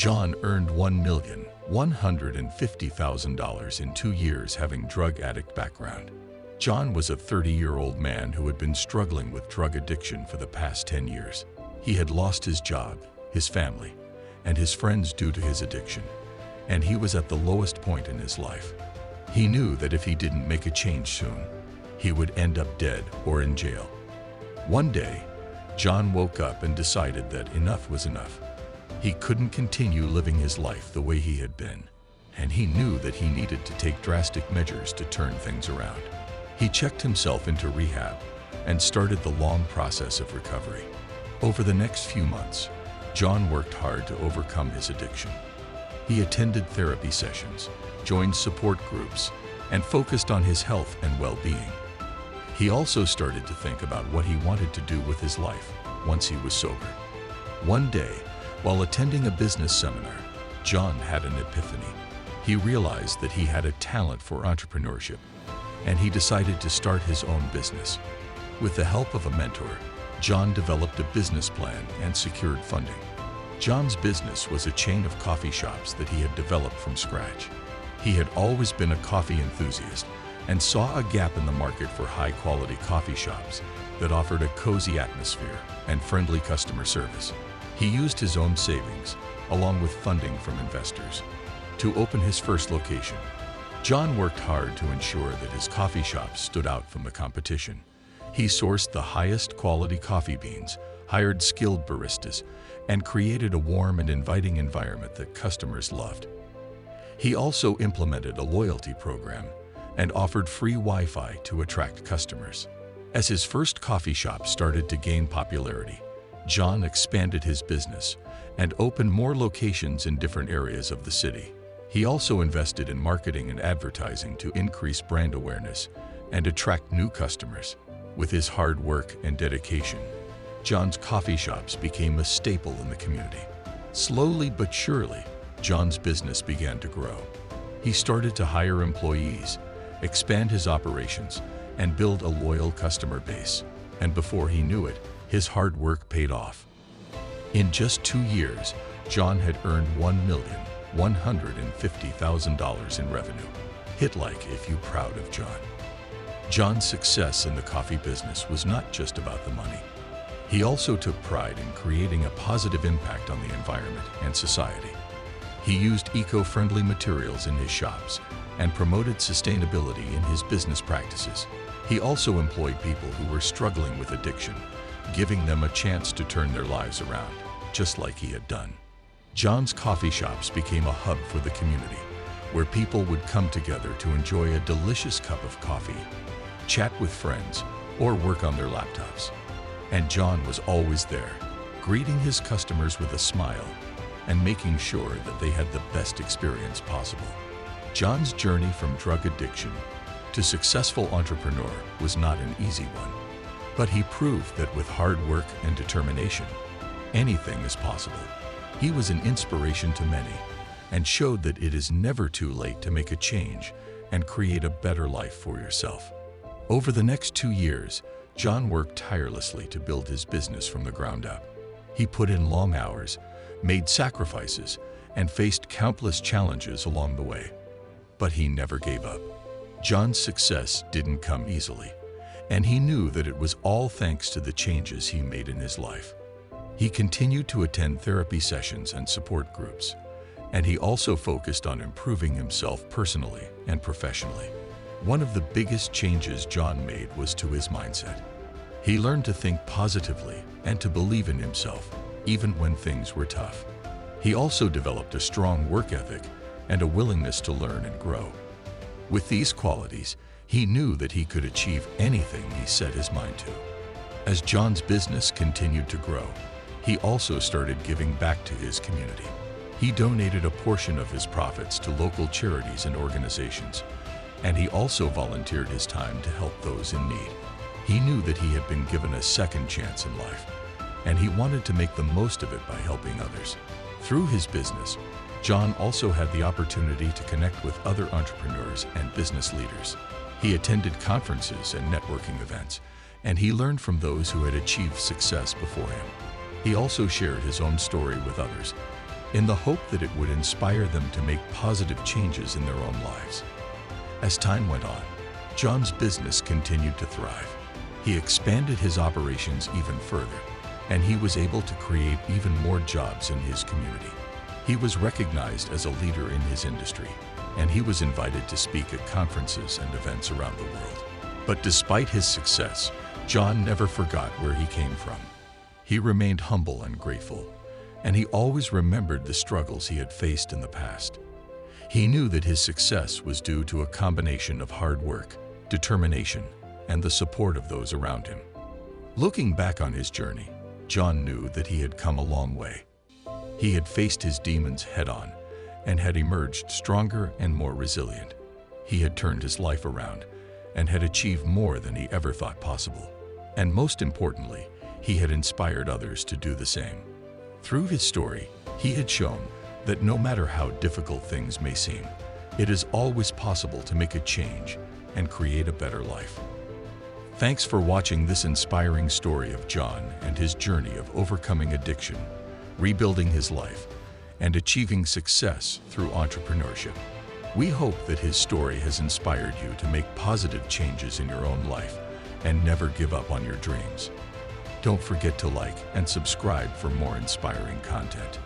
John earned $1,150,000 in 2 years, having drug addict background. John was a 30-year-old man who had been struggling with drug addiction for the past 10 years. He had lost his job, his family, and his friends due to his addiction, and he was at the lowest point in his life. He knew that if he didn't make a change soon, he would end up dead or in jail. One day, John woke up and decided that enough was enough. He couldn't continue living his life the way he had been, and he knew that he needed to take drastic measures to turn things around. He checked himself into rehab and started the long process of recovery. Over the next few months, John worked hard to overcome his addiction. He attended therapy sessions, joined support groups, and focused on his health and well-being. He also started to think about what he wanted to do with his life once he was sober. One day, while attending a business seminar, John had an epiphany. He realized that he had a talent for entrepreneurship, and he decided to start his own business. With the help of a mentor, John developed a business plan and secured funding. John's business was a chain of coffee shops that he had developed from scratch. He had always been a coffee enthusiast and saw a gap in the market for high-quality coffee shops that offered a cozy atmosphere and friendly customer service. He used his own savings, along with funding from investors, to open his first location. John worked hard to ensure that his coffee shop stood out from the competition. He sourced the highest quality coffee beans, hired skilled baristas, and created a warm and inviting environment that customers loved. He also implemented a loyalty program and offered free Wi-Fi to attract customers. As his first coffee shop started to gain popularity, John expanded his business and opened more locations in different areas of the city. He also invested in marketing and advertising to increase brand awareness and attract new customers. With his hard work and dedication, John's coffee shops became a staple in the community. Slowly but surely, John's business began to grow. He started to hire employees, expand his operations, and build a loyal customer base. And before he knew it, his hard work paid off. In just 2 years, John had earned $1,150,000 in revenue. Hit like if you're proud of John. John's success in the coffee business was not just about the money. He also took pride in creating a positive impact on the environment and society. He used eco-friendly materials in his shops and promoted sustainability in his business practices. He also employed people who were struggling with addiction, giving them a chance to turn their lives around, just like he had done. John's coffee shops became a hub for the community, where people would come together to enjoy a delicious cup of coffee, chat with friends, or work on their laptops. And John was always there, greeting his customers with a smile and making sure that they had the best experience possible. John's journey from drug addiction to successful entrepreneur was not an easy one, but he proved that with hard work and determination, anything is possible. He was an inspiration to many and showed that it is never too late to make a change and create a better life for yourself. Over the next 2 years, John worked tirelessly to build his business from the ground up. He put in long hours, made sacrifices, and faced countless challenges along the way. But he never gave up. John's success didn't come easily, and he knew that it was all thanks to the changes he made in his life. He continued to attend therapy sessions and support groups, and he also focused on improving himself personally and professionally. One of the biggest changes John made was to his mindset. He learned to think positively and to believe in himself, even when things were tough. He also developed a strong work ethic and a willingness to learn and grow. With these qualities, he knew that he could achieve anything he set his mind to. As John's business continued to grow, he also started giving back to his community. He donated a portion of his profits to local charities and organizations, and he also volunteered his time to help those in need. He knew that he had been given a second chance in life, and he wanted to make the most of it by helping others. Through his business, John also had the opportunity to connect with other entrepreneurs and business leaders. He attended conferences and networking events, and he learned from those who had achieved success before him. He also shared his own story with others, in the hope that it would inspire them to make positive changes in their own lives. As time went on, John's business continued to thrive. He expanded his operations even further, and he was able to create even more jobs in his community. He was recognized as a leader in his industry, and he was invited to speak at conferences and events around the world. But despite his success, John never forgot where he came from. He remained humble and grateful, and he always remembered the struggles he had faced in the past. He knew that his success was due to a combination of hard work, determination, and the support of those around him. Looking back on his journey, John knew that he had come a long way. He had faced his demons head-on and had emerged stronger and more resilient. He had turned his life around and had achieved more than he ever thought possible. And most importantly, he had inspired others to do the same. Through his story, he had shown that no matter how difficult things may seem, it is always possible to make a change and create a better life. Thanks for watching this inspiring story of John and his journey of overcoming addiction, rebuilding his life, and achieving success through entrepreneurship. We hope that his story has inspired you to make positive changes in your own life and never give up on your dreams. Don't forget to like and subscribe for more inspiring content.